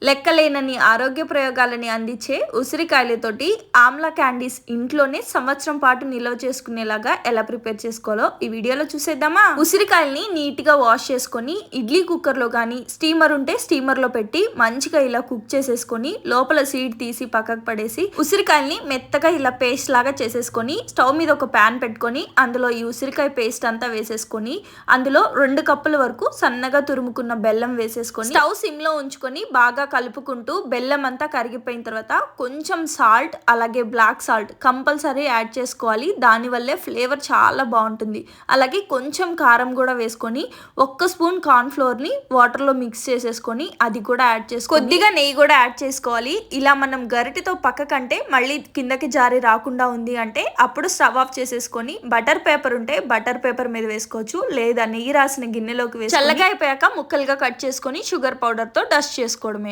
లెక్కలేనన్ని ఆరోగ్య ప్రయోగాలని అందించే ఉసిరికాయలతోటి ఆమ్లా క్యాండీస్ ఇంట్లోనే సంవత్సరం పాటు నిల్వ చేసుకునేలాగా ఎలా ప్రిపేర్ చేసుకోవాలో ఈ వీడియోలో చూసేద్దామా. ఉసిరికాయల్ని నీట్ గా వాష్ చేసుకొని ఇడ్లీ కుక్కర్ లో కానీ స్టీమర్ ఉంటే స్టీమర్ లో పెట్టి మంచిగా ఇలా కుక్ చేసేసుకొని లోపల సీడ్ తీసి పక్కకు పడేసి ఉసిరికాయల్ని మెత్తగా ఇలా పేస్ట్ లాగా చేసేసుకొని స్టవ్ మీద ఒక ప్యాన్ పెట్టుకొని అందులో ఈ ఉసిరికాయ పేస్ట్ అంతా వేసేసుకొని అందులో 2 కప్పుల వరకు సన్నగా తురుముకున్న బెల్లం వేసేసుకొని స్టవ్ సిమ్ లో ఉంచుకొని బాగా కలుపుకుంటూ బెల్లం అంతా కరిగిపోయిన తర్వాత కొంచెం సాల్ట్ అలాగే బ్లాక్ సాల్ట్ కంపల్సరీ యాడ్ చేసుకోవాలి. దానివల్లే ఫ్లేవర్ చాలా బాగుంటుంది. అలాగే కొంచెం కారం కూడా వేసుకొని 1 స్పూన్ కార్న్ ఫ్లోర్ ని వాటర్ లో మిక్స్ చేసేసుకొని అది కూడా యాడ్ చేసుకొని కొద్దిగా నెయ్యి కూడా యాడ్ చేసుకోవాలి. ఇలా మనం గరిటెతో పక్కకంటే మళ్ళీ కిందకి జారి రాకుండా ఉంది అంటే అప్పుడు స్టవ్ ఆఫ్ చేసేసుకొని బటర్ పేపర్ ఉంటే బటర్ పేపర్ మీద వేసుకోవచ్చు, లేదా నెయ్యి రాసిన గిన్నెలోకి వేసి చల్లగా అయిపోయాక ముక్కలుగా కట్ చేసుకొని షుగర్ పౌడర్ తో డస్ట్ చేసుకోవడమే.